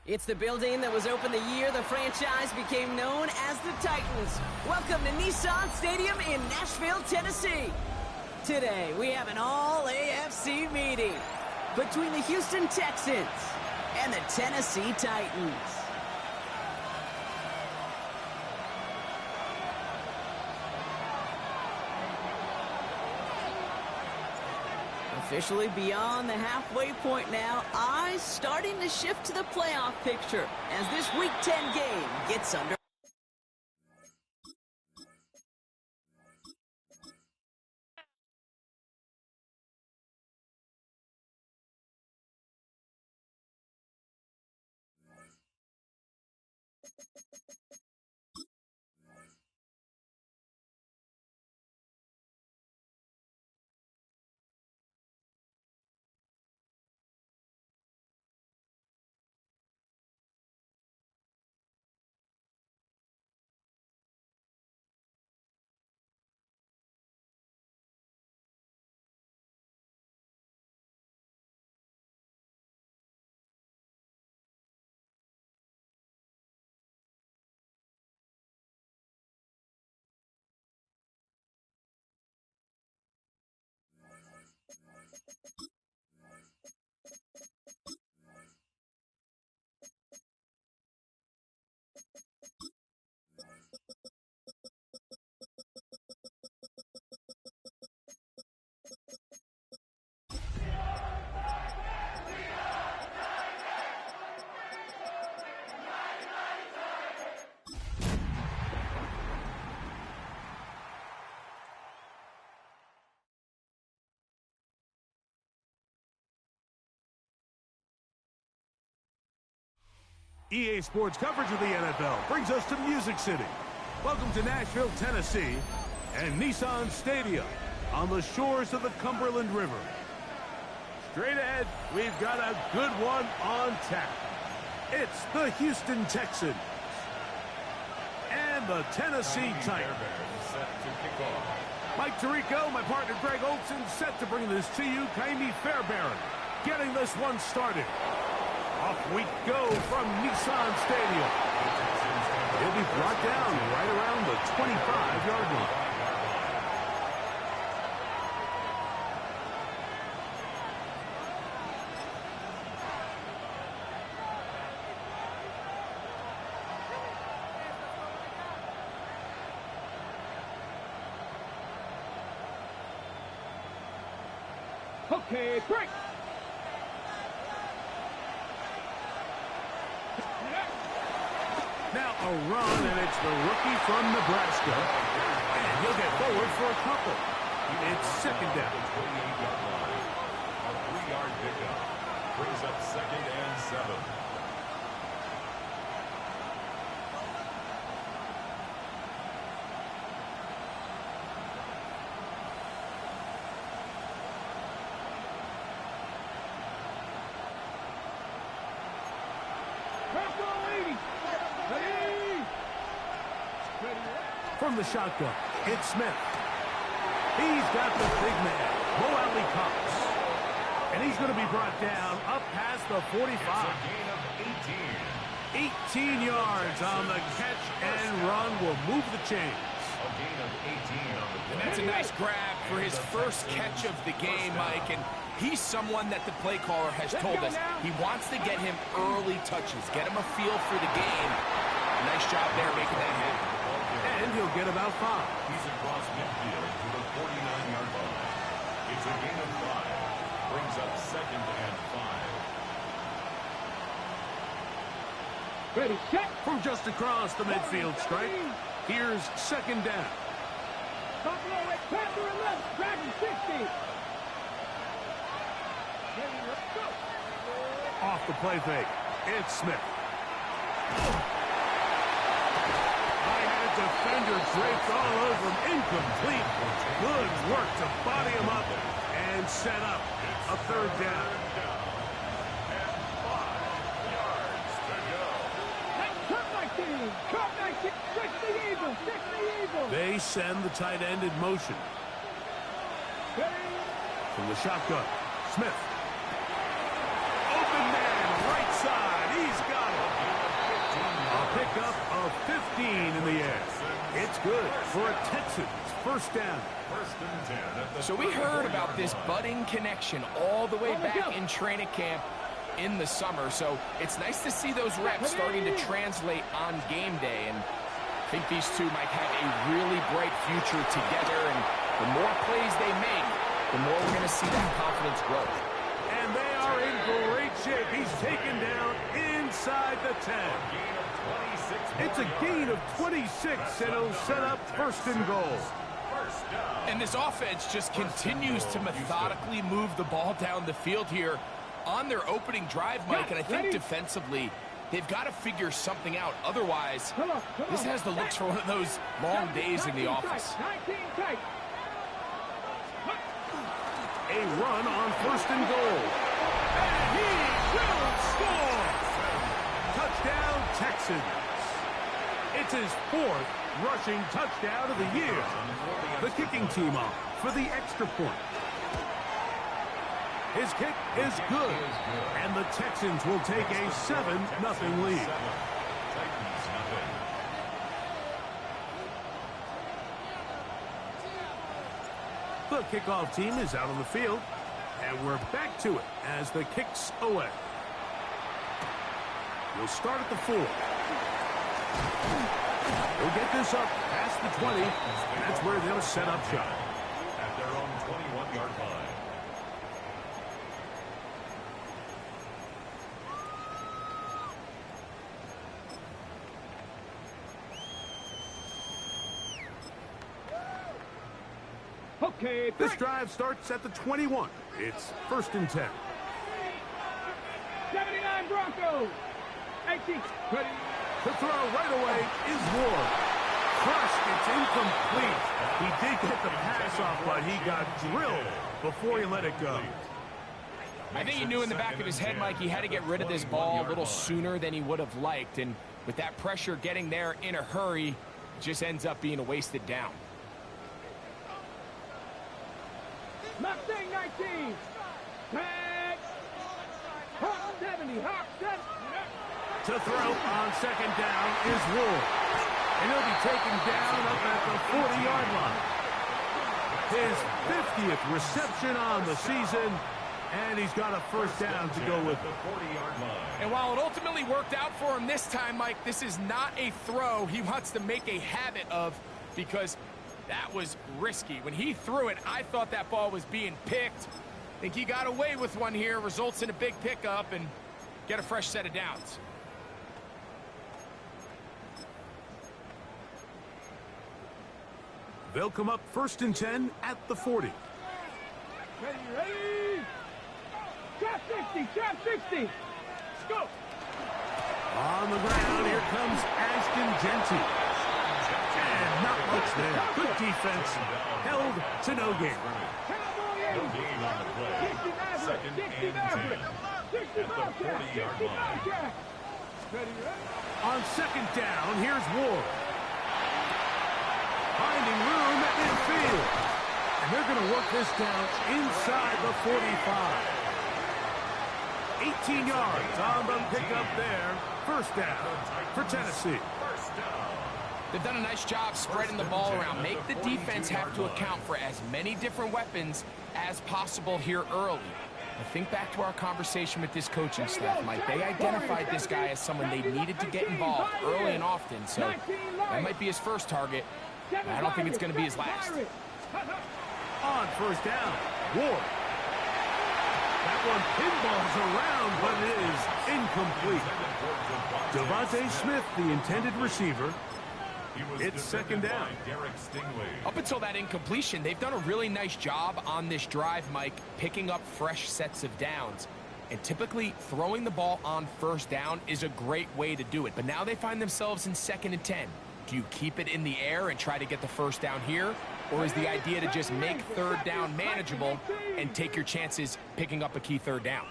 It's the building that was opened the year the franchise became known as the Titans. Welcome to Nissan Stadium in Nashville, Tennessee. Today, we have an all-AFC meeting between the Houston Texans and the Tennessee Titans. Officially beyond the halfway point now, eyes starting to shift to the playoff picture as this Week 10 game gets under. EA Sports coverage of the NFL brings us to Music City. Welcome to Nashville, Tennessee, and Nissan Stadium on the shores of the Cumberland River. Straight ahead, we've got a good one on tap. It's the Houston Texans and the Tennessee Titans. Mike Tirico, my partner Greg Olson, set to bring this to you. Kaimi Fairbairn getting this one started. Off we go from Nissan Stadium. He'll be brought down right around the 25-yard line. Okay, break. Now a run, and it's the rookie from Nebraska. And he'll get forward for a couple. It's second down. A 3-yard pickup brings up 2nd and 7. From the shotgun, it's Smith. He's got the big man, Mo Alley Cox. And he's going to be brought down up past the 45. It's a gain of 18. 18 yards on the catch and run will move the chains. A gain of 18 on the play. And that's a nice grab for his first catch of the game, Mike. And he's someone that the play caller has told us he wants to get him early touches, get him a feel for the game. Nice job there making that happen. And he'll get about 5. He's across midfield to the 49-yard line. It's a gain of 5. Brings up 2nd and 5. Ready, set. From just across the midfield stripe, here's 2nd down. Top low, right, pass to the left, Dragon 60. Ready, let's go. Off the play fake, it's Smith. Defender draped all over him, incomplete. Good work to body him up and set up a 3rd down. And 5 yards to go. Cut 19, cut 19, 60 Eagles, 60 Eagles. They send the tight end in motion. From the shotgun, Smith. Open man, right side, he's he's got it. A pickup of 15 in the air. It's good for a Texans first down. So we heard about this budding connection all the way back in training camp in the summer. So it's nice to see those reps starting to translate on game day. And I think these two might have a really bright future together. And the more plays they make, the more we're going to see that confidence grow. And they are in great shape. He's taken down inside the 10. It's a gain of 26, and it'll set up first and goal. And this offense just continues to methodically move the ball down the field here on their opening drive, Mike. And I think defensively, they've got to figure something out. Otherwise, this has the looks for one of those long days in the office. A run on first and goal. And he will score! Touchdown, Texans. It's his 4th rushing touchdown of the year. The kicking team on for the extra point. His kick is good, and the Texans will take a 7-0 lead. The kickoff team is out on the field, and we're back to it as the kick's away. We'll start at the 4. We'll get this up past the 20, and that's where they'll set up shop. At their own 21-yard line. Okay, This drive starts at the 21. It's first and 10. 79 Broncos. 18. Ready. The throw right away is Ward. Crushed, it's incomplete. He did get the pass off, but he got drilled before he let it go. I think he knew in the back of his head, Mike, he had to get rid of this ball a little sooner than he would have liked. And with that pressure getting there in a hurry, it just ends up being a wasted down. Mustang 19. Tag. Hawk 70. Hawk 70. To throw on second down is Ward. And he'll be taken down up at the 40-yard line. His 50th reception on the season, and he's got a first down to go with it. And while it ultimately worked out for him this time, Mike, this is not a throw he wants to make a habit of, because that was risky. When he threw it, I thought that ball was being picked. I think he got away with one here, results in a big pickup, and get a fresh set of downs. They'll come up first and 10 at the 40. Ready, ready. Trap 60. Trap 60. Let's go. On the ground, here comes Ashton Genty. And not much there. Good defense. Held to no gain. Cowboy 80. 60 Maverick. 60 Maverick. 60 Bobcat. 60 Bobcat. Ready, ready. On second down, here's Ward. Finding room at midfield. And they're going to work this down inside the 45. 18 yards on the pickup there. First down for Tennessee. They've done a nice job spreading the ball around. Make the defense have to account for as many different weapons as possible here early. Now think back to our conversation with this coaching staff, Mike. They identified this guy as someone they needed to get involved early and often. So that might be his first target. I don't think it's going to be his last. On first down, Ward. That one pinballs around, but it is incomplete. Devontae Smith, the intended receiver. It's second down. Up until that incompletion, they've done a really nice job on this drive, Mike, picking up fresh sets of downs. And typically, throwing the ball on first down is a great way to do it. But now they find themselves in second and 10. Do you keep it in the air and try to get the first down here? Or is the idea to just make third down manageable and take your chances picking up a key third down?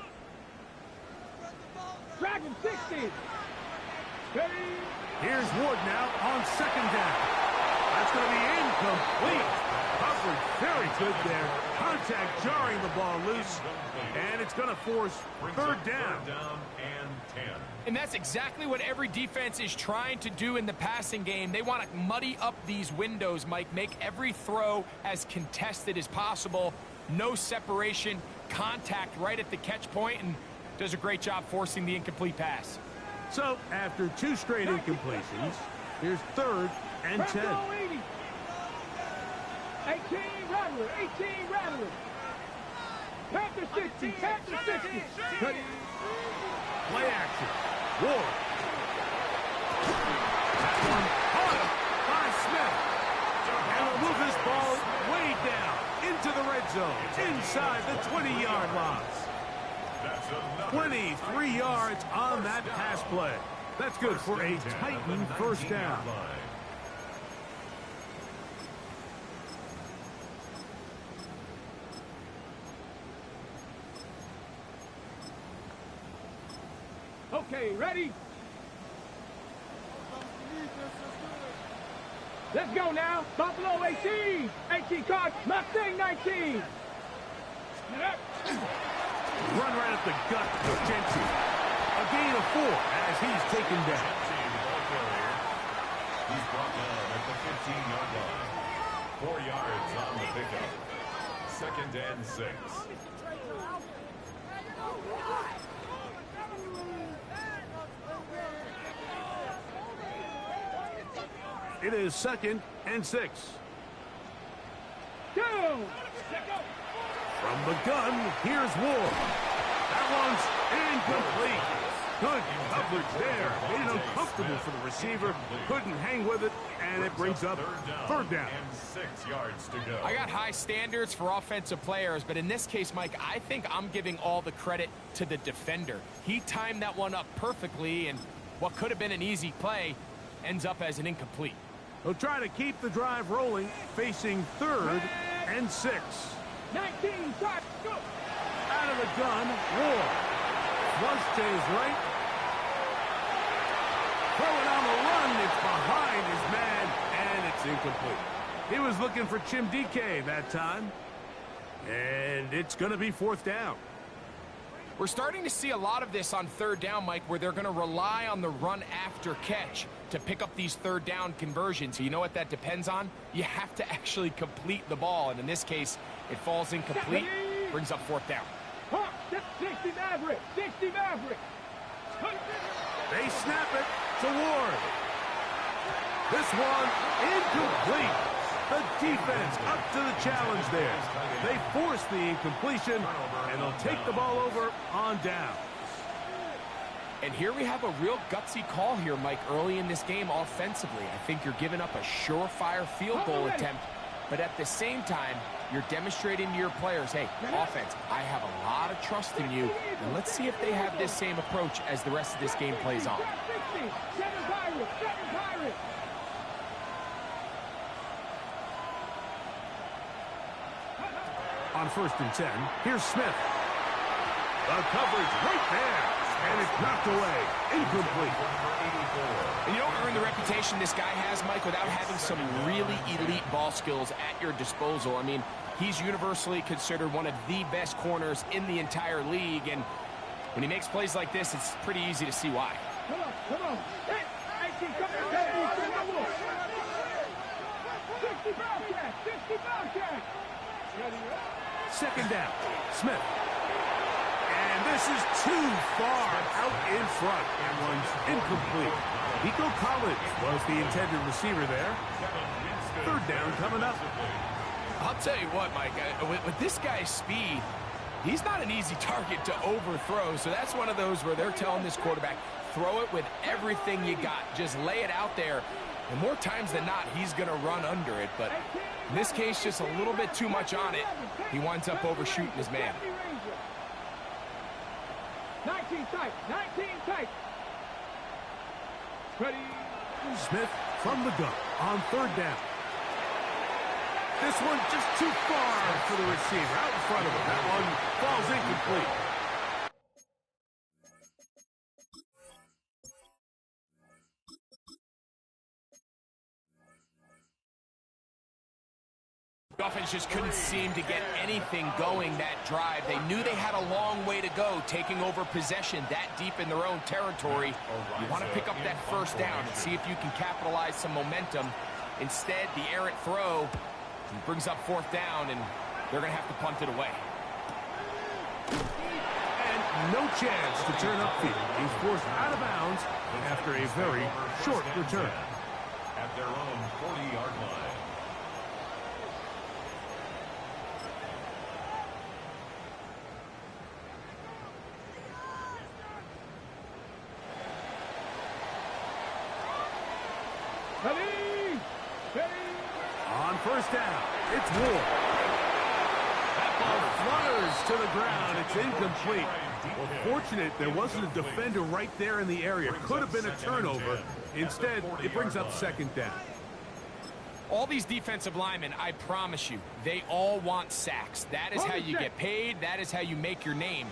Dragon 60. Ready. Here's Ward now on second down. That's going to be incomplete. Coverage very good there. Contact jarring the ball loose, and it's going to force third down. Third down and 10. And that's exactly what every defense is trying to do in the passing game. They want to muddy up these windows, Mike, make every throw as contested as possible. No separation, contact right at the catch point, and does a great job forcing the incomplete pass. So, after 2 straight incompletions, here's third and 10. 18 Rattler, 18 Rattler. Panther 60, Panther 60. Play action. Ward. That one caught by Smith. And will move this ball way down into the red zone, inside the 20-yard line. 23 yards on that pass play. That's good for a Titan first down. Okay, ready? Let's go now. Buffalo 18. 18 card. Mustang 19. Run right up the gut of Jensen. A gain of 4 as he's taken down. He's brought down at the 15-yard line. 4 yards on the pickup. Second and 6. It is second and 6. Go! From the gun, here's Ward. That one's incomplete. Good coverage there. Made it uncomfortable for the receiver. Couldn't hang with it, and it brings up third down. And 6 yards to go. I got high standards for offensive players, but in this case, Mike, I think I'm giving all the credit to the defender. He timed that one up perfectly, and what could have been an easy play ends up as an incomplete. They'll try to keep the drive rolling, facing third and 6. 19, start, go! Out of the gun, Ward. Flush to his right. Throwing on the run, it's behind his man, and it's incomplete. He was looking for Chim DK that time. And it's going to be fourth down. We're starting to see a lot of this on third down, Mike, where they're going to rely on the run after catch to pick up these third down conversions. You know what that depends on? You have to actually complete the ball, and in this case, it falls incomplete, brings up fourth down. 60 Maverick, 60 Maverick. They snap it to Ward. This one incomplete. The defense up to the challenge there. They force the incompletion, and they'll take the ball over on down. And here we have a real gutsy call here, Mike, early in this game offensively. I think you're giving up a surefire field goal attempt, but at the same time, you're demonstrating to your players, hey, offense, I have a lot of trust in you, and let's see if they have this same approach as the rest of this game plays on. On first and 10, here's Smith. The coverage right there, and it's knocked away. Incomplete. And you don't earn the reputation this guy has, Mike, without having some really elite ball skills at your disposal. I mean, he's universally considered one of the best corners in the entire league, and when he makes plays like this, it's pretty easy to see why. Come on, come on. Hey, 60 Bobcat, 60 Bobcat. Second down, Smith. And this is too far out in front. That one's incomplete. Nico Collins was the intended receiver there. Third down coming up. I'll tell you what, Mike, with this guy's speed, he's not an easy target to overthrow, so that's one of those where they're telling this quarterback, throw it with everything you got. Just lay it out there. And more times than not, he's going to run under it. But in this case, just a little bit too much on it. He winds up overshooting his man. 19 tight, 19 tight. Ready. Smith from the gun on third down. This one just too far for the receiver. Out in front of him. That one falls incomplete. Offense just couldn't seem to get anything going that drive. They knew they had a long way to go, taking over possession that deep in their own territory. You want to pick up that first down and see if you can capitalize some momentum. Instead, the errant throw brings up fourth down, and they're going to have to punt it away. And no chance to turn upfield. He's forced out of bounds after a very short return. At their own 40-yard line. On first down, it's Ward. That ball flutters to the ground. It's incomplete. Well, fortunate there wasn't a defender right there in the area. Could have been a turnover. Instead, it brings up second down. All these defensive linemen, I promise you, they all want sacks. That is how you get paid. That is how you make your name.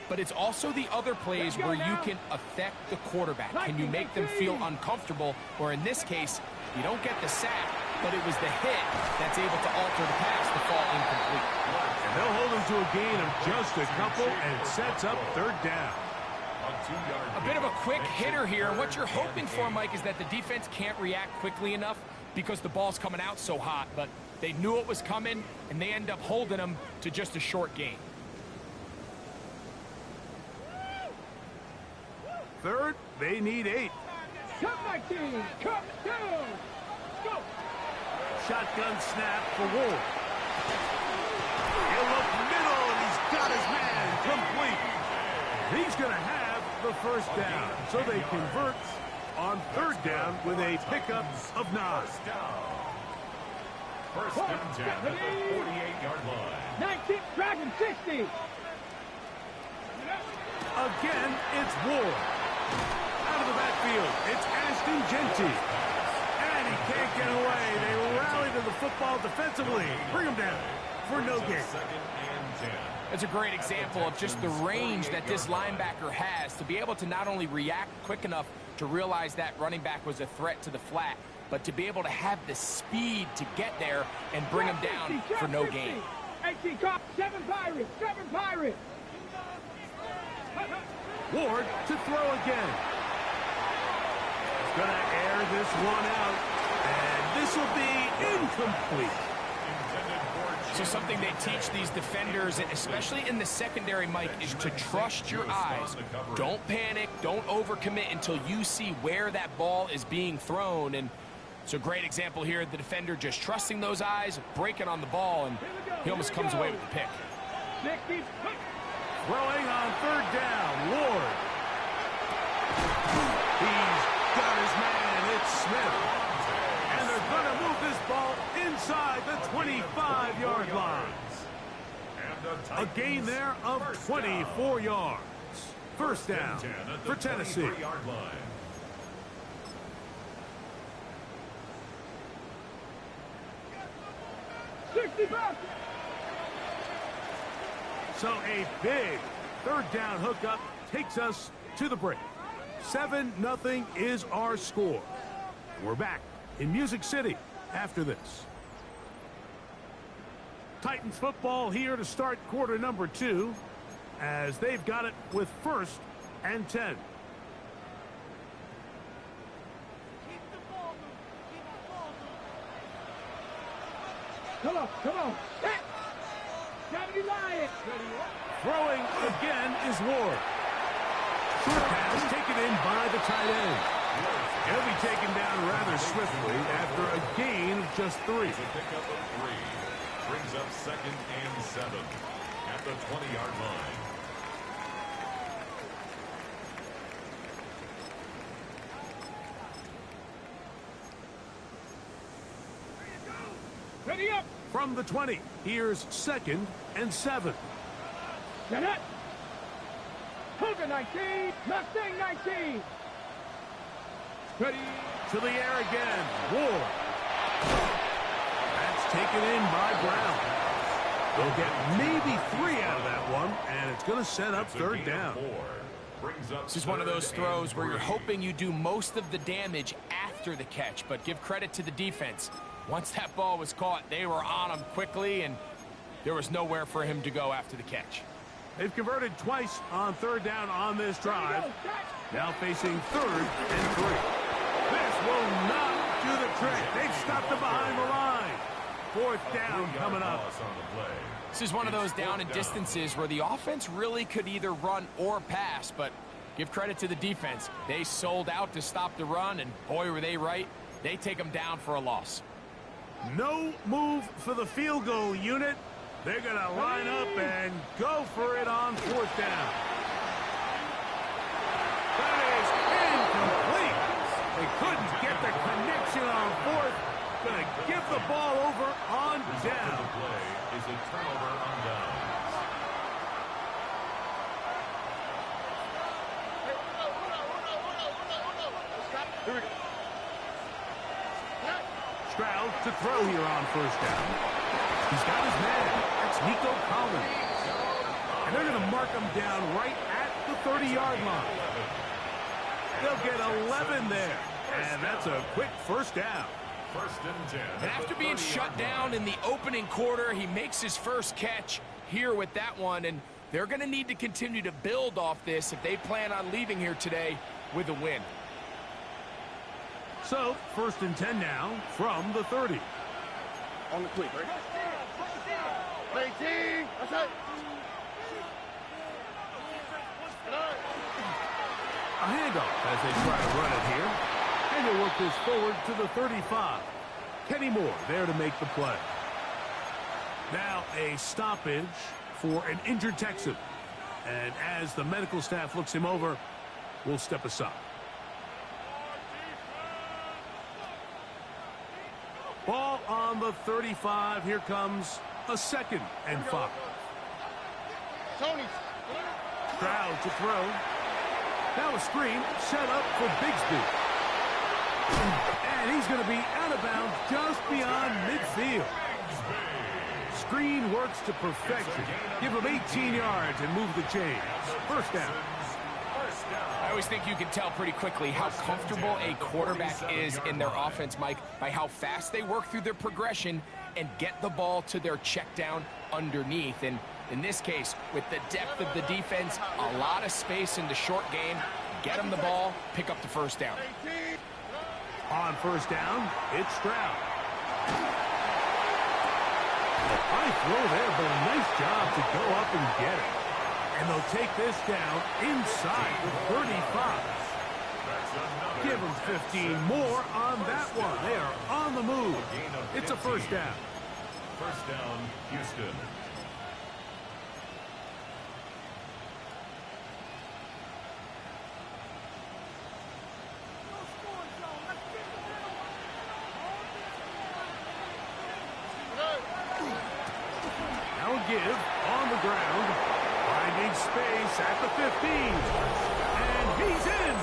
But it's also the other plays where you can affect the quarterback. Can you make them feel uncomfortable? Or in this case, you don't get the sack, but it was the hit that's able to alter the pass to fall incomplete. And they'll hold him to a gain of just a couple, and it sets up third down. A bit of a quick hitter here. What you're hoping for, Mike, is that the defense can't react quickly enough because the ball's coming out so hot. But they knew it was coming, and they end up holding them to just a short gain. Third, they need 8. Come, my team! Come, down! Go! Shotgun snap for Ward. He'll look middle, and he's got his man complete. He's going to have the first down, so they convert on third down with a pickup of 9. First and 10 at the 48-yard line. 19, Dragon 60. Again, it's Ward. Out of the backfield, it's Ashton Genty. And he can't get away. They rally to the football defensively. Bring him down for no gain. Second and 10. That's a great example of just the range that this linebacker has to be able to not only react quick enough to realize that running back was a threat to the flat, but to be able to have the speed to get there and bring him down for no gain. 18 cop, 7 Pirates, 7 Pirates. Ward to throw again. He's going to air this one out, and this will be incomplete. So something they teach these defenders, and especially in the secondary, Mike, is to trust your eyes. Don't panic, don't overcommit until you see where that ball is being thrown. And it's a great example here, the defender just trusting those eyes, breaking on the ball, and he almost comes away with the pick. 60. Throwing on third down, Ward. He's got his man, it's Smith. And they're going to move this ball inside the 25-yard line. A gain there of 24 yards. First down for Tennessee. So a big third down hookup takes us to the break. 7-0 is our score. We're back in Music City after this. Titans football here to start quarter number 2 as they've got it with first and 10. Come on, come on. Throwing again is Ward. Short pass taken in by the tight end. He'll be taken down rather swiftly after a gain of just 3. A pickup of 3. Brings up second and 7 at the 20-yard line. Ready up. From the 20, here's second and 7. Get it. Hogan 19, Mustang 19. Ready. To the air again. Ward. That's taken in by Brown. They'll get maybe 3 out of that one, and it's going to set up third down. This is one of those throws where you're hoping you do most of the damage after the catch, but give credit to the defense. Once that ball was caught, they were on him quickly, and there was nowhere for him to go after the catch. They've converted twice on third down on this drive. Now facing 3rd and 3. This will not do the trick. They've stopped them behind the line. 4th down coming up. This is one of those down and distances where the offense really could either run or pass, but give credit to the defense. They sold out to stop the run, and boy, were they right. They take them down for a loss. No move for the field goal unit. They're going to line up and go for it on 4th down. That is incomplete. They couldn't get the connection on 4th. Going to give the ball over on down. The play is a turnover on downs. Stroud to throw here on 1st down. He's got his man. That's Nico Collins. And they're going to mark him down right at the 30-yard line. They'll get 11 there. And that's a quick 1st down. 1st and 10. And after being shut down in the opening quarter, he makes his first catch here with that one, and they're going to need to continue to build off this if they plan on leaving here today with a win. So, 1st and 10 now from the 30. On the quick, right? 18. That's it. A handoff as they try to run it here. And they work this forward to the 35. Kenny Moore there to make the play. Now a stoppage for an injured Texan. And as the medical staff looks him over, we'll step aside. Ball on the 35. Here comes a 2nd and 5. Tony. Stroud to throw. Now a screen set up for Bigsby. And he's going to be out of bounds just beyond midfield. Screen works to perfection. Give him 18 yards and move the chains. 1st down. I always think you can tell pretty quickly how comfortable a quarterback is in their offense, Mike, by how fast they work through their progression and get the ball to their check down underneath. And in this case, with the depth of the defense, a lot of space in the short game, get them the ball, pick up the 1st down. On 1st down, it's Stroud. A high throw there, but a nice job to go up and get it. And they'll take this down inside the 35. Give them 15 more on that one. They are on the move. It's a 1st down. 1st down, Houston. Now a give on the ground. Finding space at the 15. And he's in.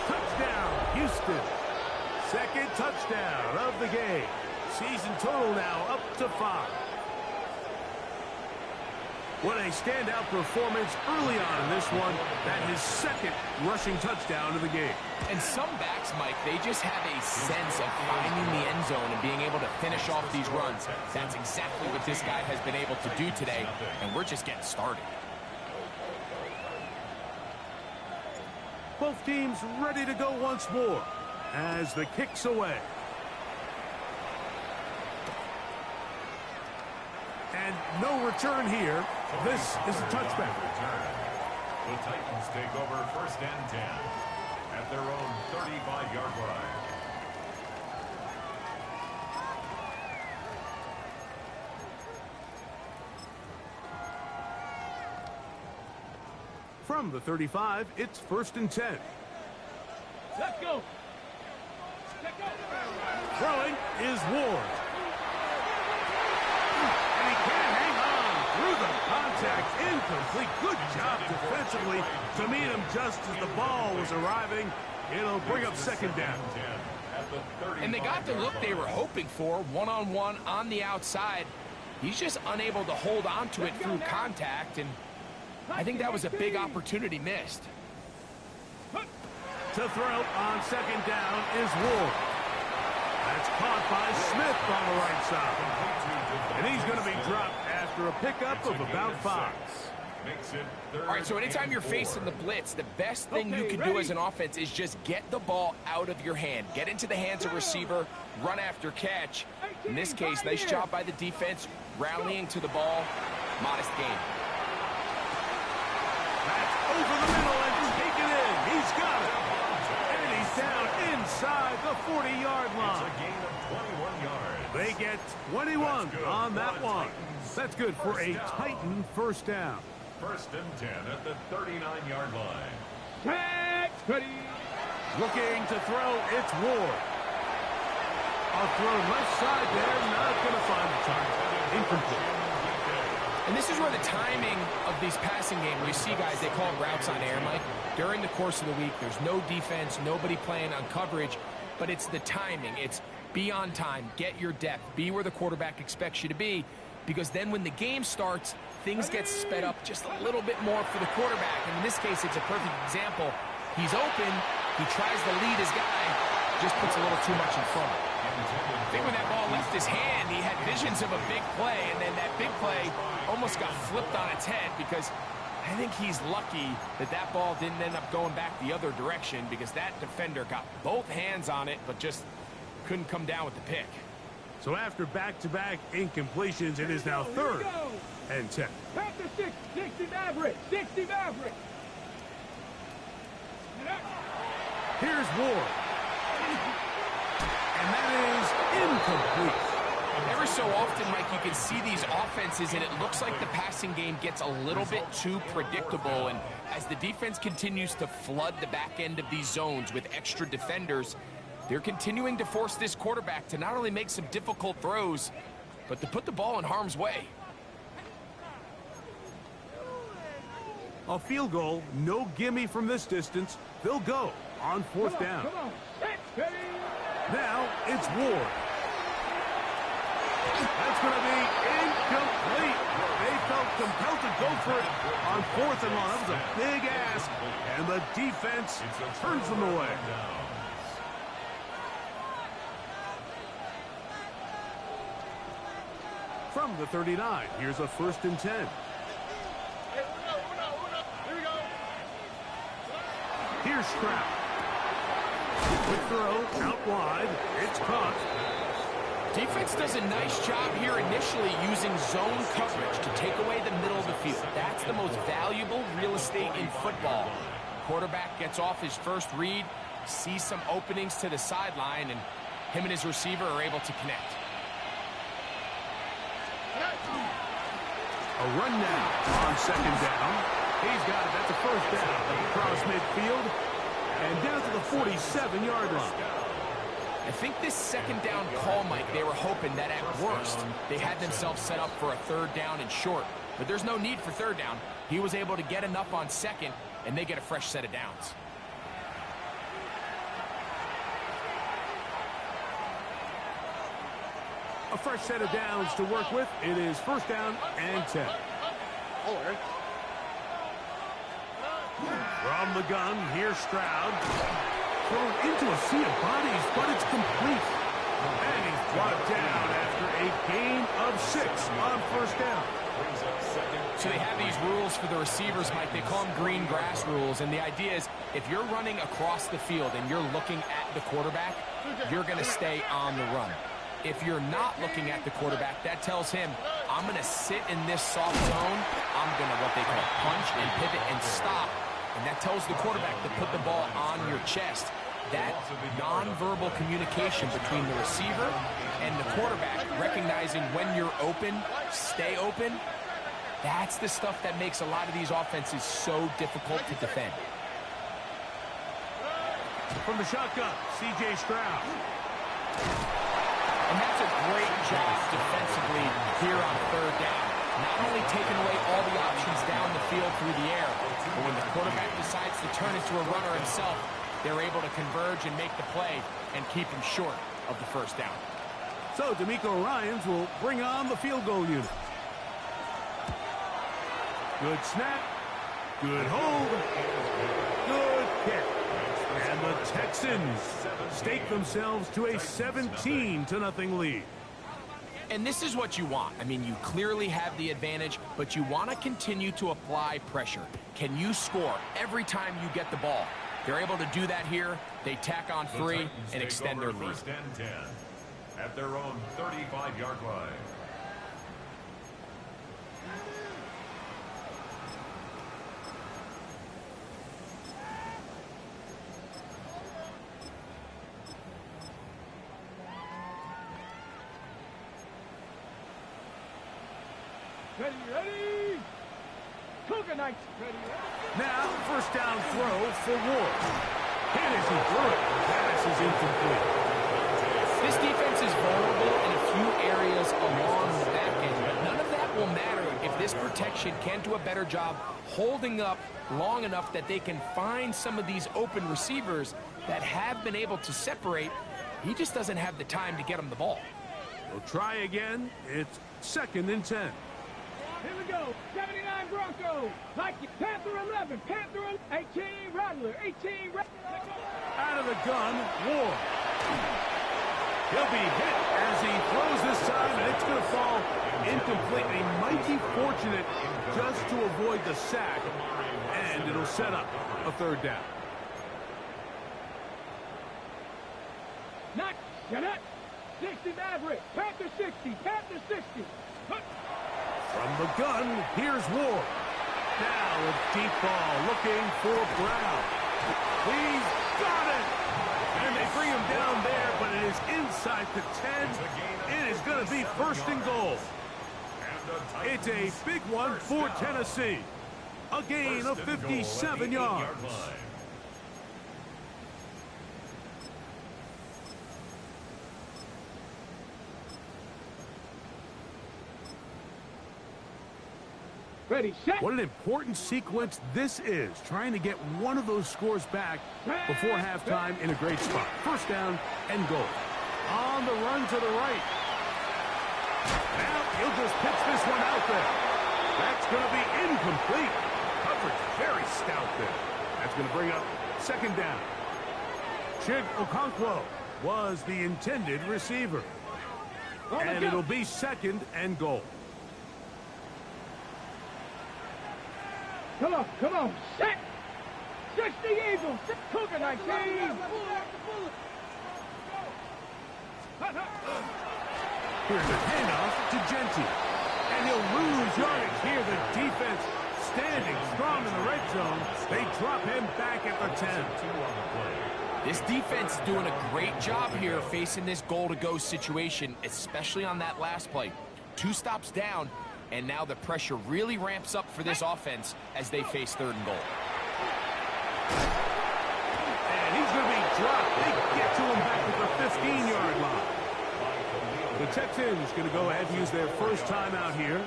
Touchdown, Houston. 2nd touchdown of the game. Season total now up to 5. What a standout performance early on in this one. That his 2nd rushing touchdown of the game. And some backs, Mike, they just have a sense of finding the end zone and being able to finish off these runs. That's exactly what this guy has been able to do today, and we're just getting started. Both teams ready to go once more as the kick's away. And no return here. This is a touchback. The Titans take over 1st and 10 at their own 35-yard line. From the 35, it's 1st and 10. Let's go. Throwing is Ward. And he can't hang on through the contact. Incomplete. Good job defensively to meet him just as the ball was arriving. It'll bring up 2nd down. And they got the look they were hoping for, one-on-one on the outside. He's just unable to hold on to it through contact, and I think that was a big opportunity missed. To throw on 2nd down is Ward. That's caught by Smith on the right side. And he's going to be dropped after a pickup of about 5. All right, so anytime you're facing the blitz, the best thing you can do as an offense is just get the ball out of your hand. Get into the hands of receiver, run after catch. In this case, nice job by the defense, rallying to the ball. Modest gain. That's over the middle and taken in. He's got it. And he's down inside the 40-yard line. It's a gain of 21 yards. They get 21 on that one. That's good for a Titan first down. 1st and 10 at the 39-yard line. Tax, ready. Looking to throw, it's Ward. A throw left side there, not going to find the target. Incomplete. And this is where the timing of these passing games, where you see guys, they call routes on air, Mike. During the course of the week, there's no defense, nobody playing on coverage, but it's the timing. It's be on time, get your depth, be where the quarterback expects you to be, because then when the game starts, things get sped up just a little bit more for the quarterback. And in this case, it's a perfect example. He's open, he tries to lead his guy, just puts a little too much in front of him. I think when that ball left his hand, he had visions of a big play, and then that big play almost got flipped on its head, because I think he's lucky that that ball didn't end up going back the other direction, because that defender got both hands on it, but just couldn't come down with the pick. So after back-to-back incompletions, it is now 3rd and 10. Pack the 60 Maverick. 60 Maverick. Here's Ward. And that is incomplete. Every so often, Mike, you can see these offenses, and it looks like the passing game gets a little bit too predictable. And as the defense continues to flood the back end of these zones with extra defenders, they're continuing to force this quarterback to not only make some difficult throws, but to put the ball in harm's way. A field goal, no gimme from this distance. They'll go on 4th down. Come on. Ready. Now it's Ward. That's going to be incomplete. They felt compelled to go for it on 4th and long. That was a big ask, and the defense turns them away. From the 39, here's a 1st and 10. Here's Stroud. Quick throw, out wide. It's caught. Defense does a nice job here initially using zone coverage to take away the middle of the field. That's the most valuable real estate in football. Quarterback gets off his first read, sees some openings to the sideline, and him and his receiver are able to connect. A run now on 2nd down. He's got it. That's a 1st down across midfield and down to the 47-yard line. I think this 2nd down call, Mike, they were hoping that at worst they had themselves set up for a 3rd down and short. But there's no need for 3rd down. He was able to get enough on 2nd, and they get a fresh set of downs. A fresh set of downs to work with. It is 1st down and 10. From the gun, here's Stroud. Thrown into a sea of bodies, but it's complete. And he's brought down after a gain of 6 on 1st down. So they have these rules for the receivers, Mike. They call them green grass rules. And the idea is if you're running across the field and you're looking at the quarterback, you're going to stay on the run. If you're not looking at the quarterback, that tells him, I'm going to sit in this soft zone. I'm going to, what they call, punch and pivot and stop. And that tells the quarterback to put the ball on your chest. That nonverbal communication between the receiver and the quarterback, recognizing when you're open, stay open, that's the stuff that makes a lot of these offenses so difficult to defend. From the shotgun, C.J. Stroud. And that's a great job defensively here on 3rd down. Not only taking away all the options down the field through the air, but when the quarterback decides to turn into a runner himself, they're able to converge and make the play and keep him short of the 1st down. So D'Amico Ryans will bring on the field goal unit. Good snap. Good hold. Good kick. And the Texans stake themselves to a 17-0 lead. And this is what you want. I mean, you clearly have the advantage, but you want to continue to apply pressure. Can you score every time you get the ball? They're able to do that here. They tack on 3 and extend their lead. First and 10 at their own 35-yard line. Ready. Cougar Knights. Ready. Now, first down throw for Ward. And as he threw it, the pass is incomplete. This defense is vulnerable in a few areas along the back end, but none of that will matter if this protection can't do a better job holding up long enough that they can find some of these open receivers that have been able to separate. He just doesn't have the time to get them the ball. We'll try again. It's 2nd and 10. Here we go. 79 Broncos. Like it. Panther 11. Panther 18 Rattler. 18 Rattler. Out of the gun, Ward. He'll be hit as he throws this time, and it's going to fall incomplete. He might be fortunate just to avoid the sack, and it'll set up a 3rd down. Not. Get it. 60 Maverick. Panther 60. Panther 60. From the gun, here's Ward. Now a deep ball looking for Brown. He's got it! And they bring him down there, but it is inside the 10. It is going to be 1st and goal. It's a big one for Tennessee. A gain of 57 yards. Ready, set. What an important sequence this is, trying to get one of those scores back before halftime in a great spot. 1st down and goal. On the run to the right. Now he'll just pitch this one out there. That's going to be incomplete. Coverage very stout there. That's going to bring up 2nd down. Chig Okonkwo was the intended receiver. And it'll be 2nd and goal. Come on, set! 60 Eagles, Cougar 19! Here's a handoff to Genty. And he'll lose yardage here. The defense standing strong in the red zone. They drop him back at the 10. This defense is doing a great job here facing this goal-to-go situation, especially on that last play. 2 stops down. And now the pressure really ramps up for this offense as they face 3rd and goal. And he's going to be dropped. They get to him back at the 15-yard line. The Texans going to go ahead and use their first timeout here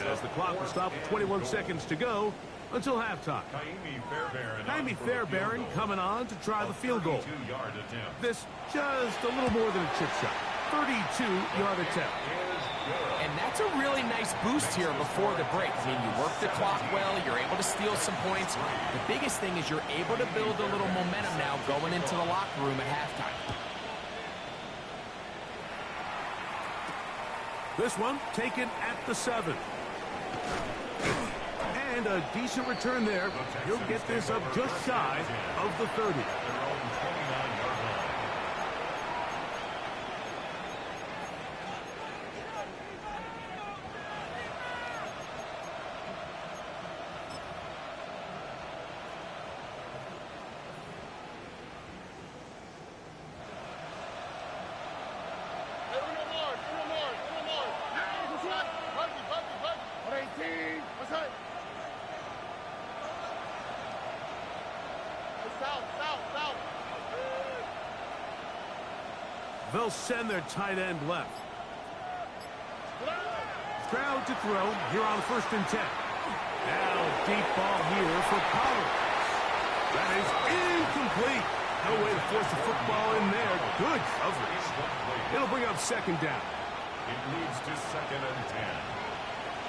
as the clock will stop with 21 seconds to go until halftime. Jaime Fairbairn coming on to try the field goal. This just a little more than a chip shot. 32-yard attempt. And that's a really nice boost here before the break. I mean, you work the clock well, you're able to steal some points. The biggest thing is you're able to build a little momentum now going into the locker room at halftime. This one taken at the 7. And a decent return there. He'll get this up just shy of the 30. They'll send their tight end left. Stroud to throw here on 1st and 10. Now deep ball here for Pollard. That is incomplete. No way to force the football in there. Good coverage. It'll bring up 2nd down. It leads to 2nd and 10.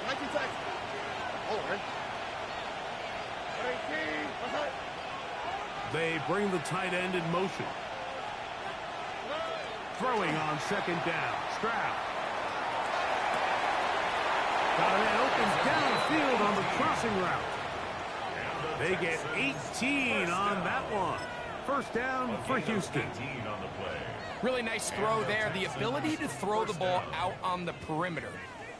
19 seconds. Hold on. 18. They bring the tight end in motion. Throwing on second down. Stroud. Got a man open downfield on the crossing route. They get 18 on that one. First down for Houston. Really nice throw there. The ability to throw the ball out on the perimeter.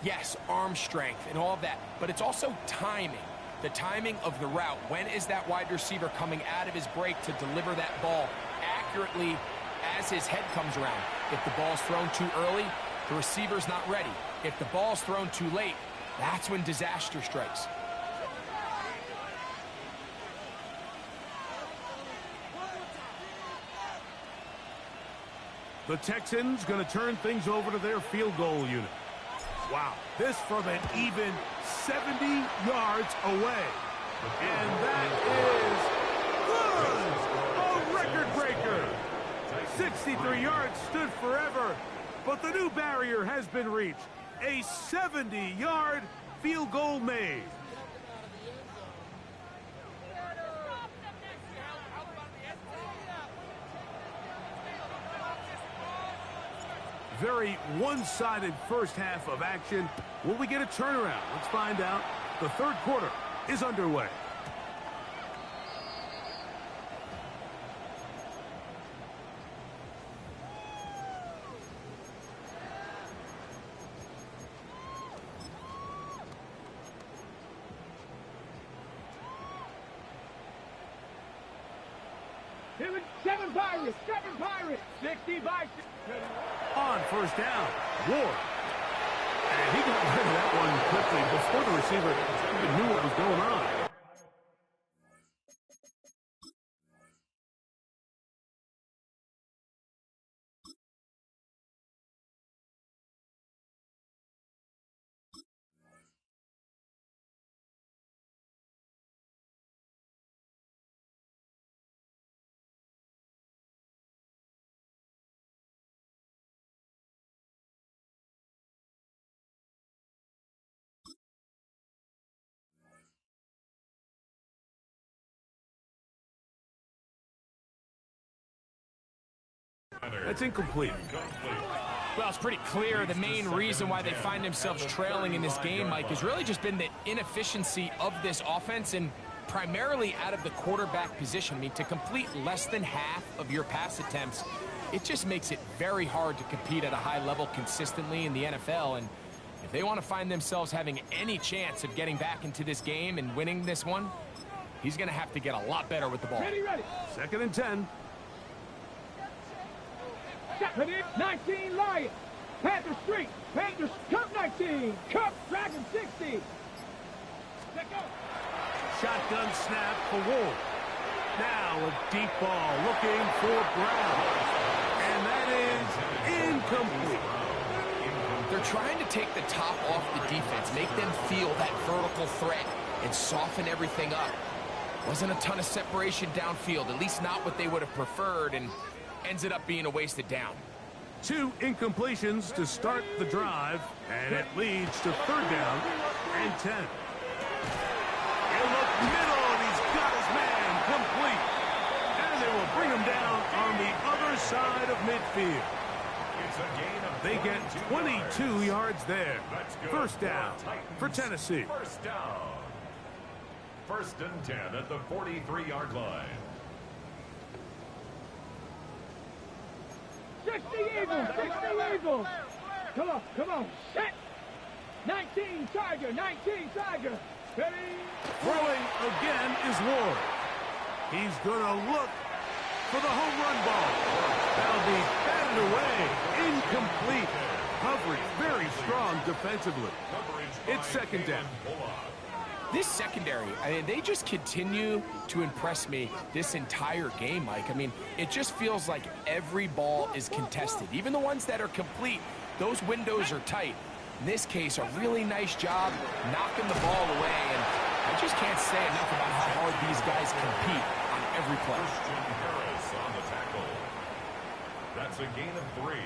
Yes, arm strength and all of that, but it's also timing. The timing of the route. When is that wide receiver coming out of his break to deliver that ball accurately as his head comes around? If the ball's thrown too early, the receiver's not ready. If the ball's thrown too late, that's when disaster strikes. The Texans going to turn things over to their field goal unit. Wow, this from an even 70 yards away. And that is good! A record breaker! 63 yards stood forever, but the new barrier has been reached. A 70-yard field goal made. Very one-sided first half of action. Will we get a turnaround? Let's find out. The third quarter is underway. Seven Pirates, 60 by 6. On first down, Ward. And he got rid of that one quickly before the receiver even knew what was going on. That's incomplete. Well, it's pretty clear the main reason why they find themselves trailing in this game, Mike, has really just been the inefficiency of this offense and primarily out of the quarterback position. I mean, to complete less than half of your pass attempts, it just makes it very hard to compete at a high level consistently in the NFL. And if they want to find themselves having any chance of getting back into this game and winning this one, he's going to have to get a lot better with the ball. Ready. Second and 10. 19 Lions. Panther Street. Panthers Cup 19. Cup Dragon 60. Let go. Shotgun snap for Wolf. Now a deep ball looking for Brown. And that is incomplete. They're trying to take the top off the defense, make them feel that vertical threat, and soften everything up. Wasn't a ton of separation downfield, at least not what they would have preferred, and ends it up being a wasted down. 2 incompletions to start the drive, and it leads to third down and 10. He'll look middle, and he's got his man complete. And they will bring him down on the other side of midfield. They get 22 yards there. First down for Tennessee. First down. First and 10 at the 43-yard line. 60 Eagles. Come on. Set. 19 Tiger. Ready. Throwing again is Ward. He's going to look for the home run ball. That'll be batted away. Incomplete. Coverage very strong defensively. It's second down. This secondary, I mean, they just continue to impress me this entire game, Mike. I mean, it just feels like every ball is contested. Even the ones that are complete, those windows are tight. In this case, a really nice job knocking the ball away, and I just can't say enough about how hard these guys compete on every play. Christian Harris on the tackle. That's a gain of 3.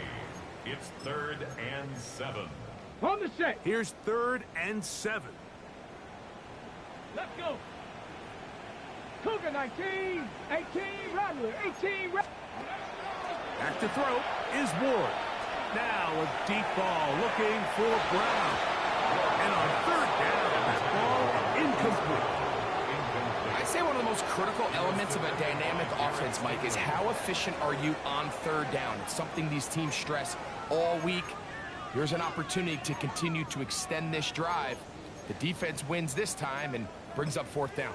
It's 3rd and 7. On the set. Here's 3rd and 7. Let's go. Cougar 19, 18 Rattler, 18 Rattler. Back to throw is Ward. Now a deep ball looking for Brown. And on third down, that ball incomplete. I'd say one of the most critical elements of a dynamic offense, Mike, is how efficient are you on third down. It's something these teams stress all week. Here's an opportunity to continue to extend this drive. The defense wins this time and brings up fourth down.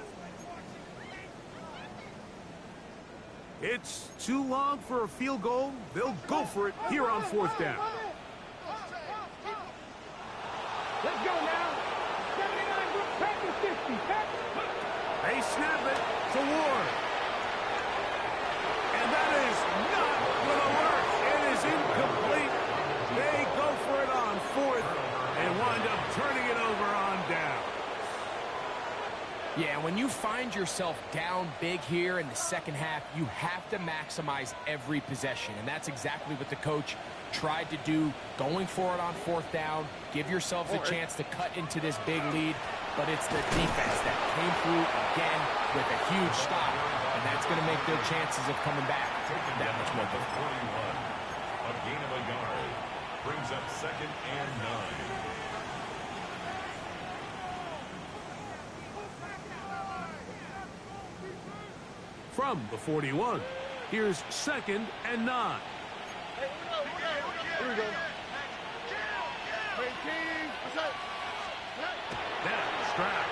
It's too long for a field goal. They'll go for it here on fourth down. Let's go now. 79, Packers 50. They snap it to Ward. And that is not going to work. It is incomplete. They go for it on fourth and wind up turning it over on down. Yeah, when you find yourself down big here in the second half, you have to maximize every possession. And that's exactly what the coach tried to do, going for it on fourth down. Give yourselves a chance to cut into this big lead. But it's the defense that came through again with a huge stop. And that's going to make their chances of coming back that much more difficult. A gain of a yard brings up 2nd and 9. From the 41, here's 2nd and 9. Here we go. Now Stroud.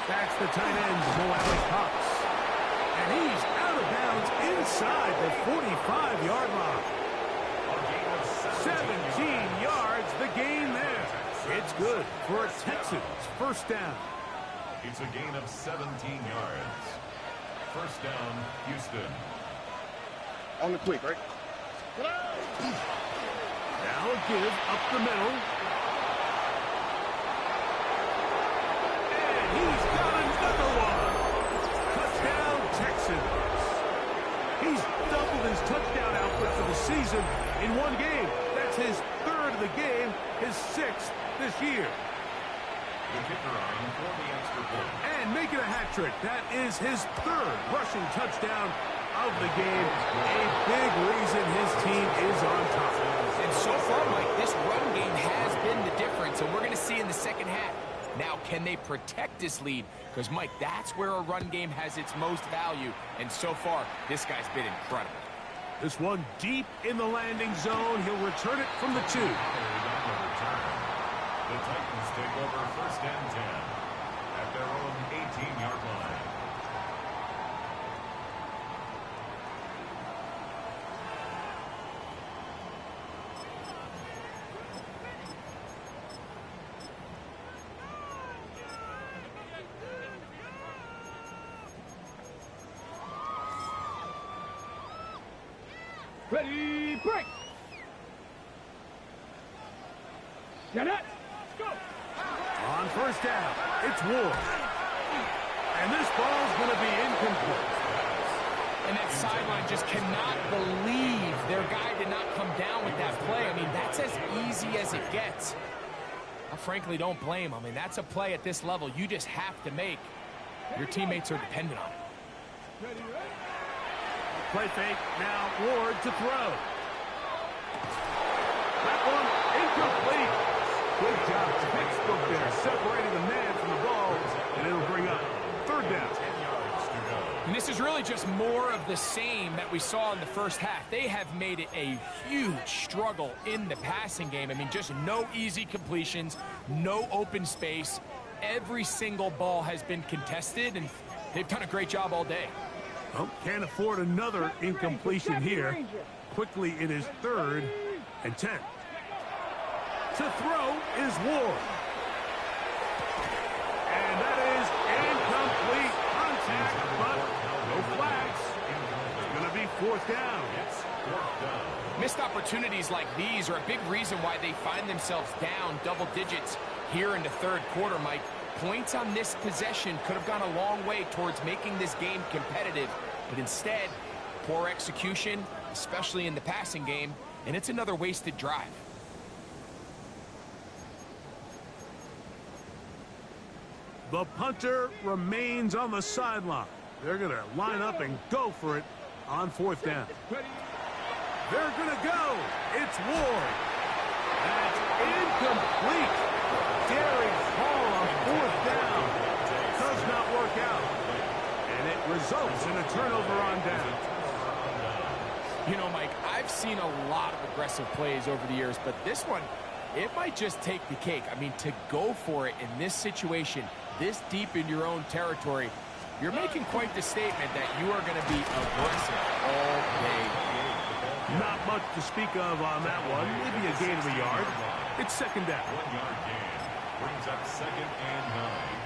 That's the tight end, Moelle Cox. And he's out of bounds inside the 45-yard line. 17 yards, the gain there. It's good for a Texans first down. It's a gain of 17 yards. First down, Houston. On the quick, right? Now a give up the middle. And he's got another one. Touchdown, Texans. He's doubled his touchdown output for the season in one game. That's his third of the game, his 6th this year. The kicker on for the extra point. And making a hat trick. That is his third rushing touchdown of the game. A big reason his team is on top. And so far, Mike, this run game has been the difference, and we're going to see in the second half. Now, can they protect this lead? Because, Mike, that's where a run game has its most value. And so far, this guy's been incredible. This one deep in the landing zone. He'll return it from the 2. The Titans take over 1st and 10 at their own 18-yard line. Ready, break. Set up. Go. On first down, it's Ward. And this ball's going to be incomplete. And that sideline just cannot believe their guy did not come down with that play. I mean, that's as easy as it gets. I frankly don't blame him. I mean, that's a play at this level you just have to make. Your teammates are dependent on it. Play fake, now Ward to throw. That one incomplete. Good job, textbook there, separating the man from the ball, and it'll bring up third down. 10 yards to go. And this is really just more of the same that we saw in the first half. They have made it a huge struggle in the passing game. I mean, just no easy completions, no open space. Every single ball has been contested, and they've done a great job all day. Well, can't afford another incompletion here. Quickly in his 3rd and 10. To throw is Ward. And that is incomplete. Contact, but no flags. It's going to be fourth down. It's 4th down. Missed opportunities like these are a big reason why they find themselves down double digits here in the third quarter, Mike. Points on this possession could have gone a long way towards making this game competitive, but instead, poor execution, especially in the passing game, and it's another wasted drive. The punter remains on the sideline. They're going to line up and go for it on fourth down. They're going to go. It's Ward. That's incomplete. Daring Hall on fourth down. Does not work out. And it results in a turnover on down. You know, Mike, I've seen a lot of aggressive plays over the years, but this one, it might just take the cake. I mean, to go for it in this situation, this deep in your own territory, you're making quite the statement that you are going to be aggressive all day. Not much to speak of on that one. Maybe a gain of a yard. It's second down. 1 yard gain. Brings up 2nd and 9.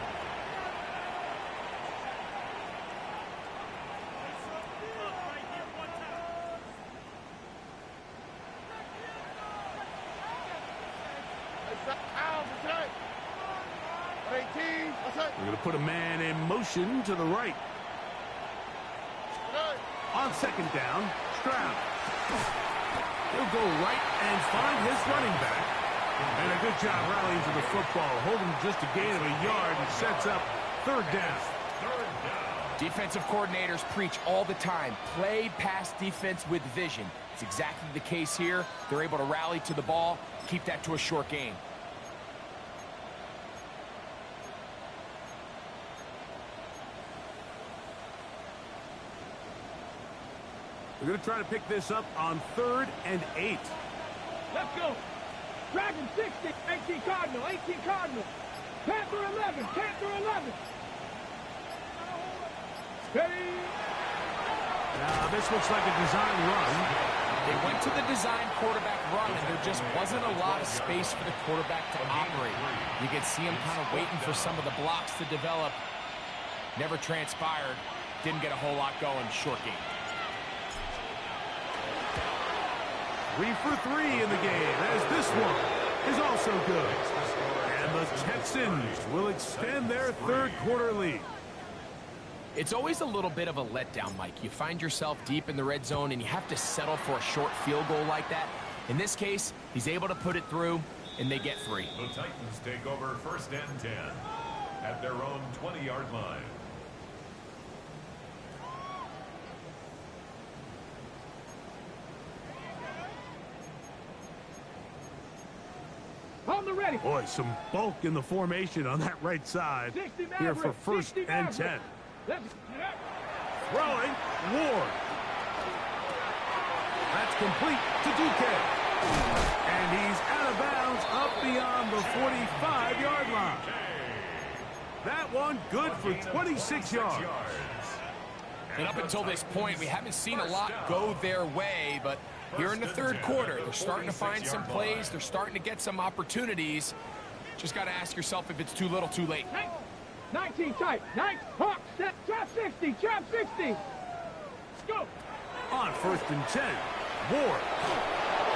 We're going to put a man in motion to the right. On second down, Stroud. He'll go right and find his running back. And a good job rallying to the football, holding just a gain of a yard and sets up third down. Defensive coordinators preach all the time, play pass defense with vision. It's exactly the case here. They're able to rally to the ball, keep that to a short gain. We're going to try to pick this up on 3rd and 8. Let's go. Dragon 60, 18 Cardinal, 18 Cardinal. Panther 11, Panther 11. Steady. Now, this looks like a design run. They went to the design quarterback run, and there just wasn't a lot of space for the quarterback to operate. You could see him kind of waiting for some of the blocks to develop. Never transpired. Didn't get a whole lot going. Short game. 3 for 3 in the game, as this one is also good. And the Texans will extend their third quarter lead. It's always a little bit of a letdown, Mike. You find yourself deep in the red zone, and you have to settle for a short field goal like that. In this case, he's able to put it through, and they get 3. The Titans take over 1st and 10 at their own 20-yard line. On the ready. Boy, some bulk in the formation on that right side here for 1st and 10. Throwing, Ward. That's complete to Duque. And he's out of bounds up beyond the 45-yard line. That one good for 26 yards. And up until this point, we haven't seen a lot go their way, but here in the third quarter, they're starting to find some plays. They're starting to get some opportunities. Just got to ask yourself if it's too little, too late. 19 tight. 9 Hawk. Trap 60. Trap 60. Go. On 1st and 10, Ward.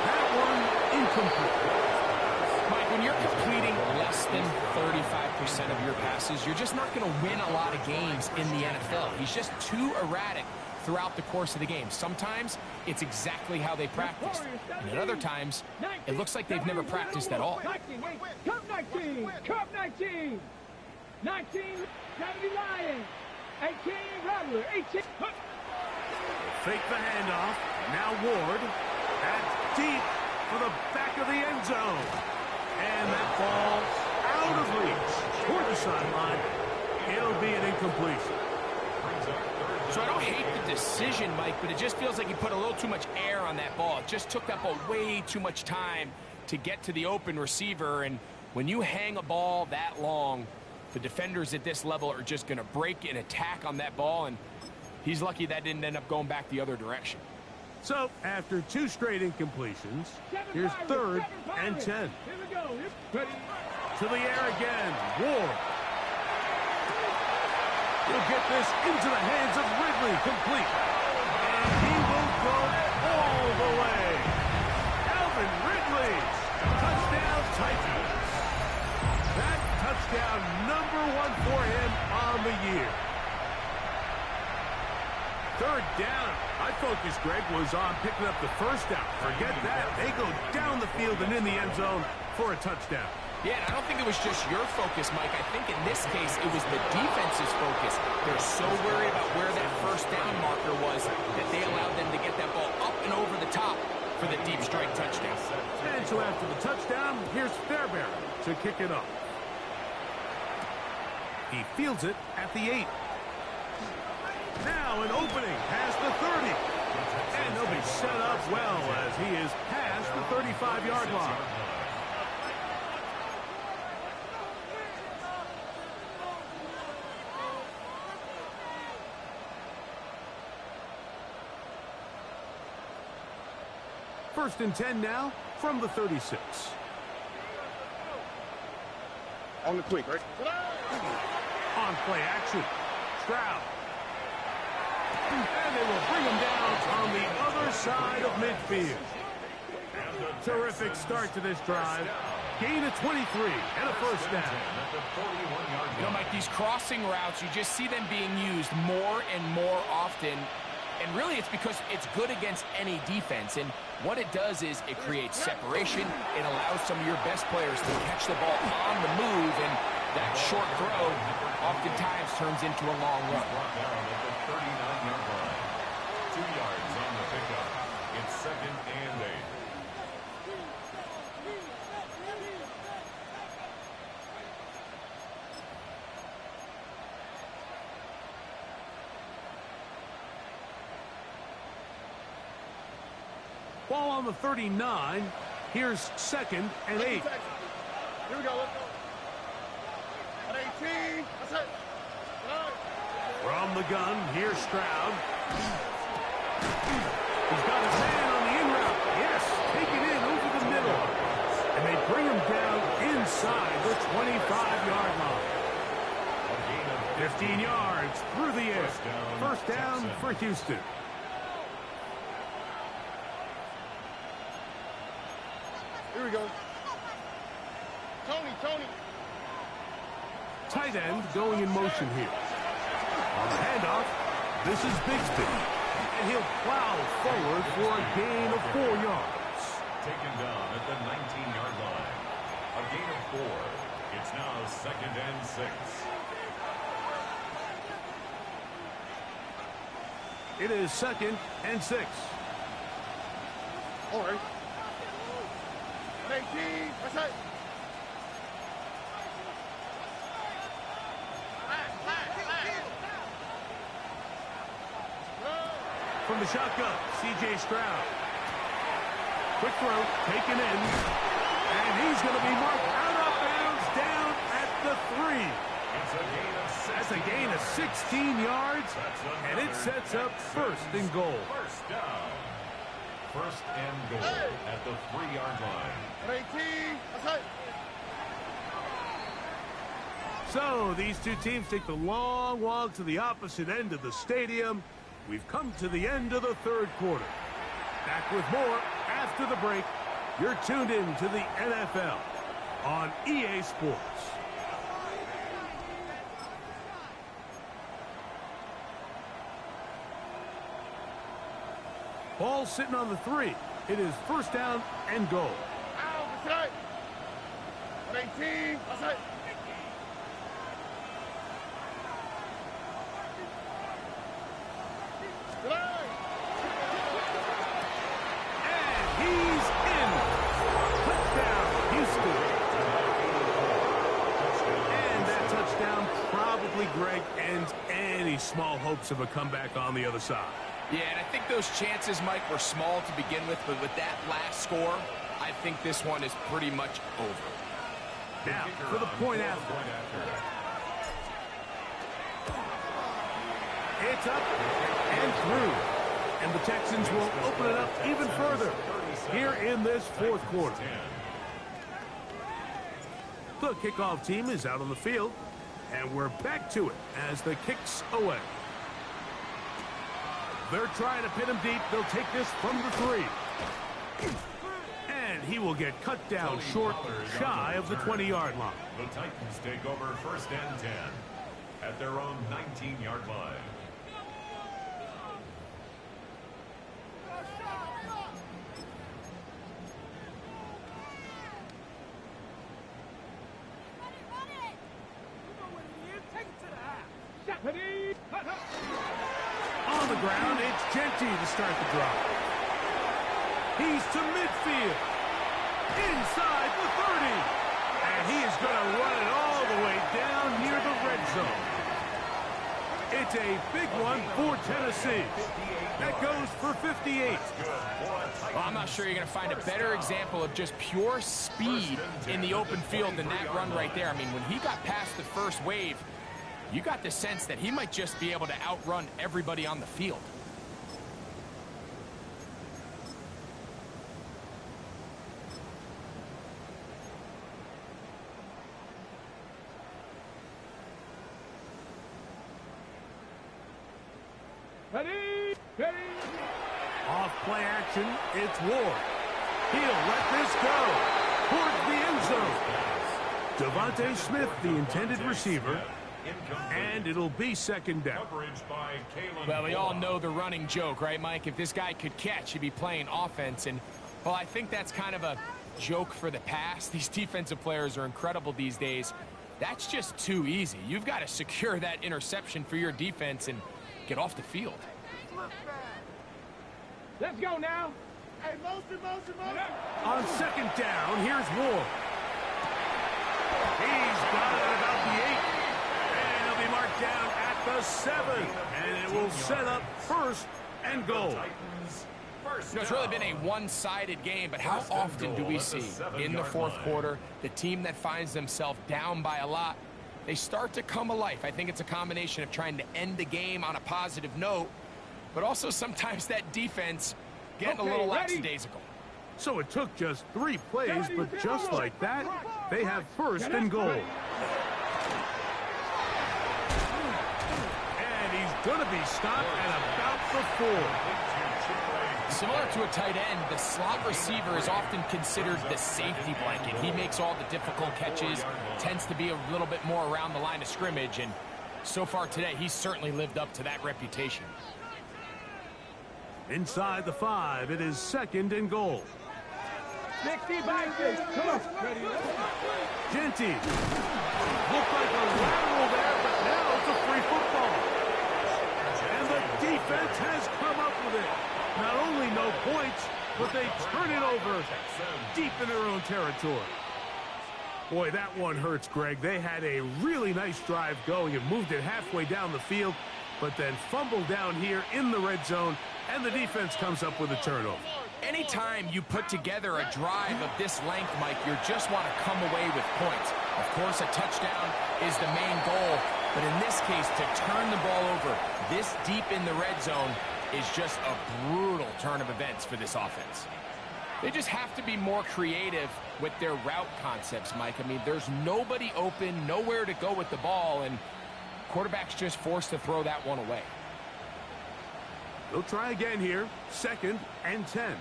That one incomplete. Mike, when you're completing less than 35% of your passes, you're just not going to win a lot of games in the NFL. He's just too erratic throughout the course of the game. Sometimes it's exactly how they practiced, and at other times it looks like they've never practiced at all. Cup 19, Cup 19, 19, 70 Lions, 18 Rattler, 18. Fake the handoff. Now Ward. That's deep for the back of the end zone. And that ball out of reach toward the sideline. It'll be an incompletion. So I don't hate the decision, Mike, but it just feels like he put a little too much air on that ball. It just took that ball way too much time to get to the open receiver. And when you hang a ball that long, the defenders at this level are just going to break and attack on that ball. And he's lucky that didn't end up going back the other direction. So after 2 straight incompletions, here's 3rd and 10. Here we go. Ready. To the air again. Ward. He'll get this into the hands of Ridley, complete. And he will go all the way. Alvin Ridley, touchdown Titans. That touchdown #1 for him on the year. 3rd down. My focus, Greg, was on picking up the 1st down. Forget that. They go down the field and in the end zone for a touchdown. Yeah, and I don't think it was just your focus, Mike. I think in this case, it was the defense's focus. They're so worried about where that first down marker was that they allowed them to get that ball up and over the top for the deep strike touchdown. And so after the touchdown, here's Fairbairn to kick it up. He fields it at the 8. Now an opening past the 30. And they'll be set up well as he is past the 35-yard line. First and 10 now from the 36. On the quick, right? On play action. Stroud. And they will bring him down on the other side of midfield. Terrific start to this drive. Gain of 23 and a first down. You know, Mike, these crossing routes, you just see them being used more and more often. And really, it's because it's good against any defense. And what it does is it creates separation. It allows some of your best players to catch the ball on the move. And that short throw oftentimes turns into a long run. Brought down at the 39-yard line. 2 yards on the pickup. It's second and 8. Ball on the 39. Here's second and 8. Here we go. Let's go. At 18. That's it. From the gun, here's Stroud. He's got his man on the in route. Yes, take it in over the middle. And they bring him down inside the 25-yard line. 15 yards through the air. First down for Houston. Here we go. Tony. Tight end going in motion here. On the handoff, this is Bigsby. And he'll plow forward for a gain of 4 yards. Taken down at the 19-yard line. A gain of 4. It's now second and 6. It is second and 6. All right. At 18. That's it. From the shotgun, C.J. Stroud. Quick throw, taken in. And he's going to be marked out of bounds down at the 3. That's a gain of 16 yards, and it sets up first and goal. First down. First and goal at the 3-yard line. At 18. That's it. So these two teams take the long walk to the opposite end of the stadium. We've come to the end of the third quarter. Back with more after the break. You're tuned in to the NFL on EA Sports. Ball sitting on the 3. It is first down and goal. Out. That's it. At 18. That's it. Greg, ends any small hopes of a comeback on the other side. Yeah, and I think those chances, Mike, were small to begin with, but with that last score, I think this one is pretty much over. Now, for the point after. It's up and through. And the Texans will open it up even further here in this fourth quarter. The kickoff team is out on the field. And we're back to it as the kick's away. They're trying to pin him deep. They'll take this from the 3. And he will get cut down short, shy of the 20-yard line. The Titans take over first and 10 at their own 19-yard line. Ready? On the ground, it's Genty to start the drive. He's to midfield. Inside the 30. And he is going to run it all the way down near the red zone. It's a big one for Tennessee. That goes for 58. Well, I'm not sure you're going to find a better example of just pure speed in the open field than that run right there. I mean, when he got past the first wave, you got the sense that he might just be able to outrun everybody on the field. Ready? Ready? Off play action, it's Ward. He'll let this go towards the end zone. Devontae Smith, the intended receiver, and it'll be second down. Well, we all know the running joke, right, Mike? If this guy could catch, he'd be playing offense. And, well, I think that's kind of a joke for the past. These defensive players are incredible these days. That's just too easy. You've got to secure that interception for your defense and get off the field. Let's go now. Hey, motion. On second down, here's Ward. He's got it at about the 8. And he'll be marked down at the 7. And it will set up first and goal. You know, it's really been a one-sided game, but how often do we see in the fourth quarter the team that finds themselves down by a lot, they start to come alive? I think it's a combination of trying to end the game on a positive note, but also sometimes that defense getting a little lackadaisical. So it took just 3 plays, but just like that, they have first and goal. And he's going to be stopped at about the 4. Similar to a tight end, the slot receiver is often considered the safety blanket. He makes all the difficult catches, tends to be a little bit more around the line of scrimmage, and so far today, he's certainly lived up to that reputation. Inside the 5, it is second and goal. 60 by 6. Come on. Ready? Genty. Looked like a lateral there, but now it's a free football. And the defense has come up with it. Not only no points, but they turn it over deep in their own territory. Boy, that one hurts, Greg. They had a really nice drive going and moved it halfway down the field, but then fumbled down here in the red zone, and the defense comes up with a turnover. Anytime you put together a drive of this length, Mike, you just want to come away with points. Of course, a touchdown is the main goal, but in this case, to turn the ball over this deep in the red zone is just a brutal turn of events for this offense. They just have to be more creative with their route concepts, Mike. I mean, there's nobody open, nowhere to go with the ball, and quarterback's just forced to throw that one away. They'll try again here. Second and 10.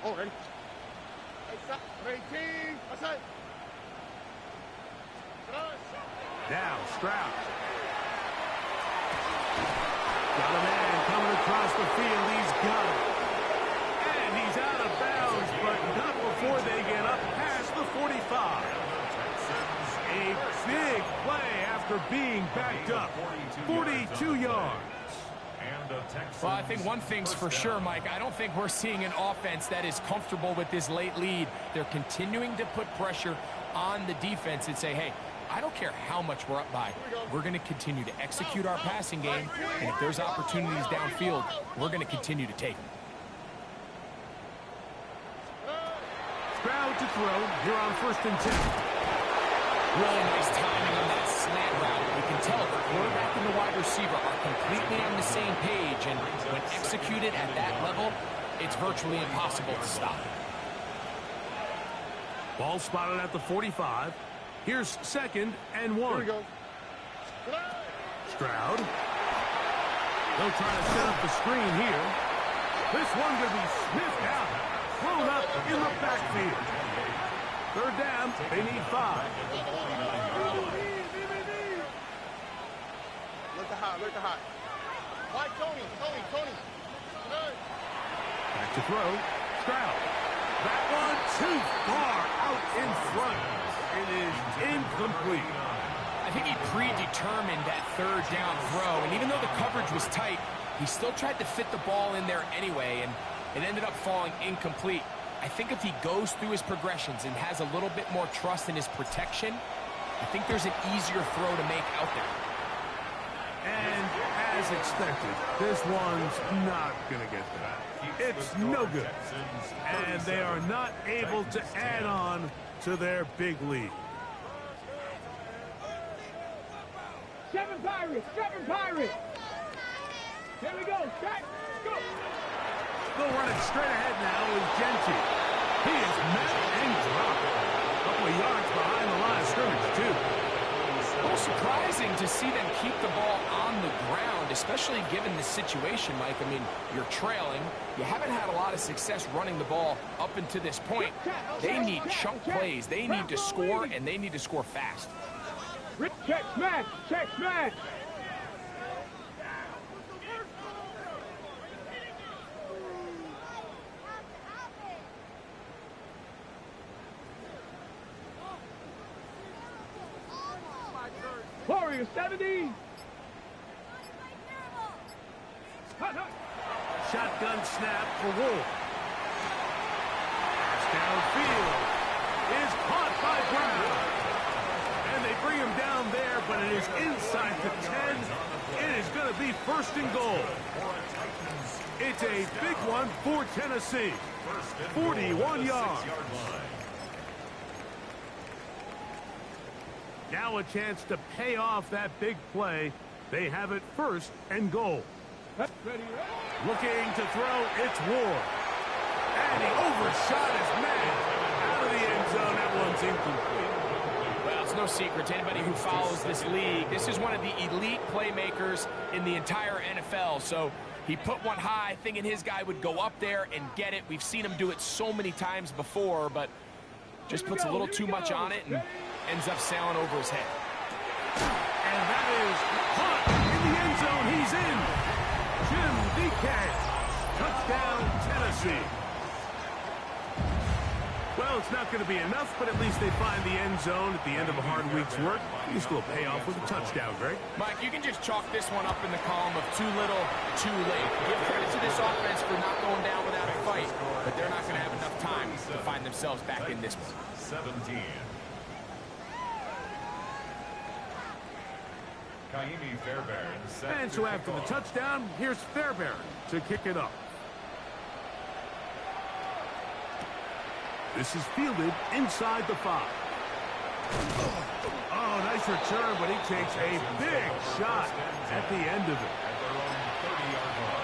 Oh, ready? 18. Outside. Now, Stroud. Got a man coming across the field. He's got it. And he's out of bounds, but not before they get up past the 45. A big play after being backed up. 42 yards. Well, I think one thing's for sure, Mike. I don't think we're seeing an offense that is comfortable with this late lead. They're continuing to put pressure on the defense and say, hey, I don't care how much we're up by. We're going to continue to execute our passing game, and if there's opportunities downfield, we're going to continue to take them. Stroud to throw here on first and 10. Really nice timing on that slant route. You can tell the quarterback and the wide receiver are completely on the same page, and when executed at that level, it's virtually impossible to stop. Ball spotted at the 45. Here's second and 1. Here we go. Stroud. They'll try to set up the screen here. This one going to be sniffed out. Thrown up in the backfield. Third down. They need 5. Look to hot. Why, Tony. Back to throw. Stroud. That one too far out in front. It is incomplete. I think he predetermined that third down throw, and even though the coverage was tight, he still tried to fit the ball in there anyway, and it ended up falling incomplete. I think if he goes through his progressions and has a little bit more trust in his protection, I think there's an easier throw to make out there. And as expected, this one's not going to get there. It's no good. And they are not able to add on to their big lead. 7 Pirates! 7 Pirates! Here we go! Back! Go! They'll run it straight ahead now with Genty. He is met and dropped. A couple of yards behind the line of scrimmage, too. A little surprising to see them keep the ball on the ground, especially given the situation, Mike. I mean, you're trailing. You haven't had a lot of success running the ball up until this point. They need chunk plays. They need to score, and they need to score fast. Check smash! Check smash! Warrior 70! Shotgun snap for Wolf. Pass downfield is caught by Brown. And they bring him down there, but it is inside the 10. It is going to be 1st and goal. It's a big one for Tennessee. 41 yards. Now a chance to pay off that big play. They have it 1st and goal. Looking to throw, it's Ward. And he overshot his man. Out of the end zone, that one's incomplete. Well, it's no secret to anybody who follows this league. This is one of the elite playmakers in the entire NFL. So he put one high, thinking his guy would go up there and get it. We've seen him do it so many times before, but just puts a little too much on it and ends up sailing over his head. And that is caught in the end zone. He's in. Jim Decay. Touchdown, Tennessee. Well, it's not going to be enough, but at least they find the end zone at the end of a hard week's work. At least we'll pay off with a touchdown, Greg. Mike, you can just chalk this one up in the column of too little, too late. Give credit to this offense for not going down without a fight, but they're not going to have enough time to find themselves back in this one. 17. Kaimi Fairbairn. And so after the touchdown, here's Fairbairn to kick it up. This is fielded inside the 5. Oh, nice return, but he takes a big shot at the end of it. At their own 30-yard line.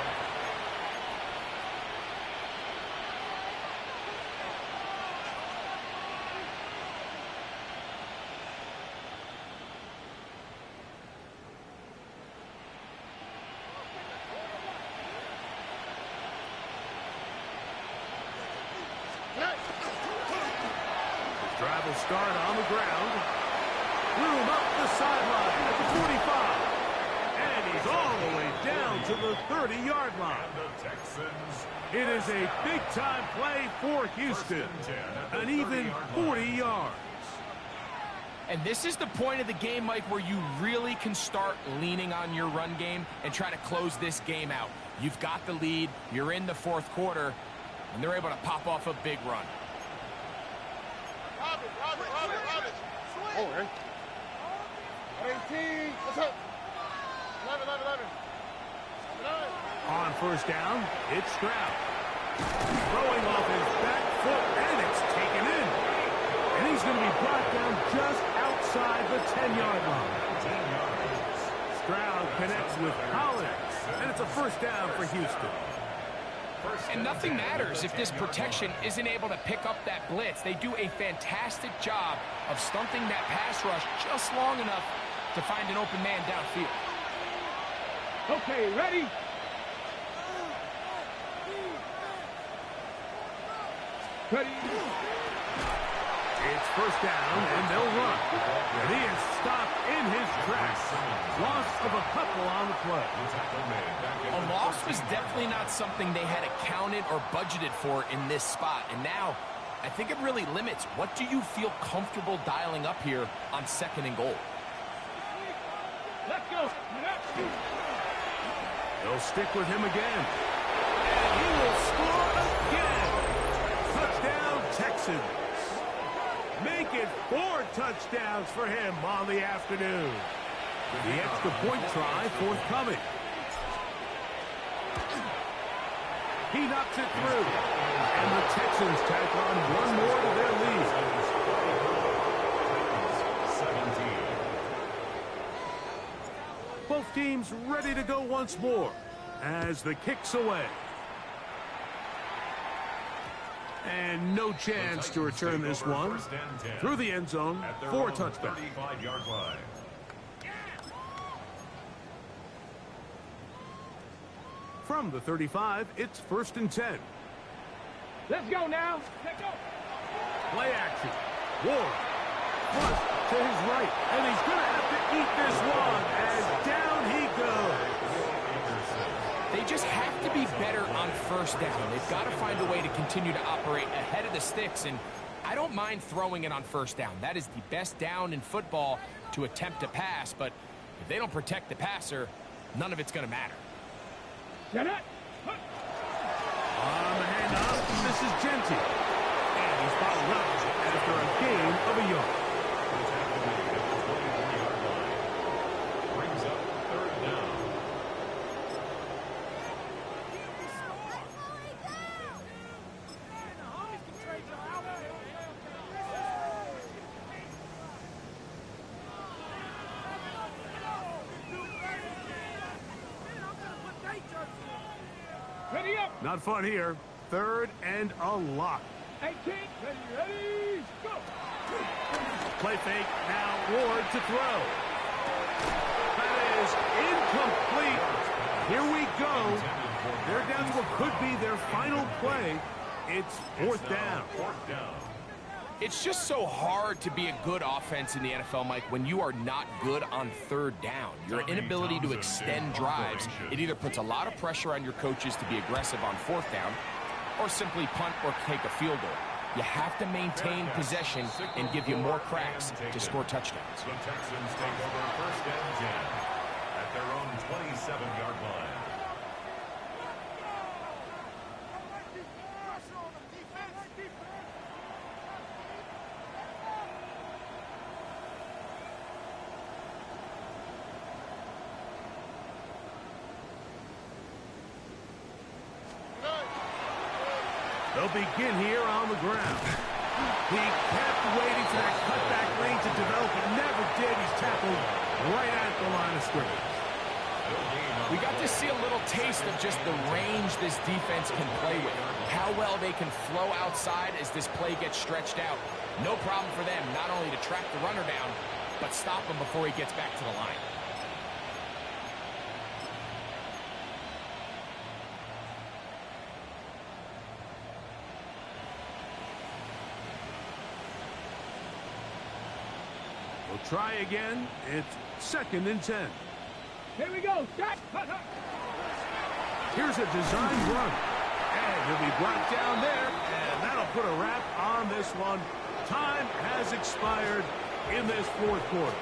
Drive will start on the ground. Room up the sideline at the 45. And he's all the way down to the 30-yard line. The Texans. It is a big-time play for Houston. An even 40 yards. And this is the point of the game, Mike, where you really can start leaning on your run game and try to close this game out. You've got the lead. You're in the 4th quarter, and they're able to pop off a big run. Oh, man. 18. What's up? 11. On 1st down, it's Stroud. Throwing off his back foot, and it's taken in. And he's going to be brought down just outside the 10-yard line. 10 yards. Stroud connects with Collins, and it's a 1st down for Houston. And nothing matters if this protection isn't able to pick up that blitz. They do a fantastic job of stunting that pass rush just long enough to find an open man downfield. Okay, ready? Ready? It's 1st down, and they'll run. And he is stopped in his tracks. Loss of a couple on the play. A loss was definitely not something they had accounted or budgeted for in this spot. And now, I think it really limits. What do you feel comfortable dialing up here on 2nd and goal? Let's go. They'll stick with him again. And he will score again. Touchdown, Texans. Make it 4 touchdowns for him on the afternoon. The extra point try forthcoming. He knocks it through. And the Texans tack on one more to their lead. 17. Both teams ready to go once more as the kick's away. And no chance to return this one through the end zone for a touchback. 35-yard line. From the 35, it's 1st and 10. Let's go now. Let's go. Play action. Ward. Flush to his right. And he's going to have to eat this one as down he goes. They just have to be better on first down. They've got to find a way to continue to operate ahead of the sticks, and I don't mind throwing it on first down. That is the best down in football to attempt a pass, but if they don't protect the passer, none of it's going to matter. Get it. On the handoff, this is Genty. And he's followed up after a gain of a yard. Brings up 3rd down. Ready up. Not fun here. 3rd and a lot. 18. Ready. Go. Play fake. Now Ward to throw. That is incomplete. Here we go. They're down to what could be their final play. It's 4th down. 4th down. It's just so hard to be a good offense in the NFL, Mike, when you are not good on 3rd down. Your inability to extend drives, it either puts a lot of pressure on your coaches to be aggressive on 4th down or simply punt or take a field goal. You have to maintain possession and give you more cracks to score touchdowns. The Texans take over 1st and 10 at their own 27-yard line. They'll begin here on the ground. He kept waiting for that cutback lane to develop. It never did. He's tackled right at the line of scrimmage. We got to see a little taste of just the range this defense can play with. How well they can flow outside as this play gets stretched out. No problem for them not only to track the runner down, but stop him before he gets back to the line. We'll try again. It's 2nd and 10. Here we go. Shot. Here's a design run. And he'll be brought down there. And that'll put a wrap on this one. Time has expired in this 4th quarter.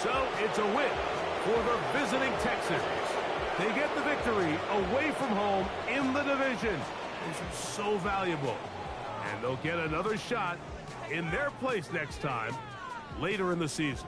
So it's a win for the visiting Texans. They get the victory away from home in the division. This is so valuable. And they'll get another shot in their place next time later in the season.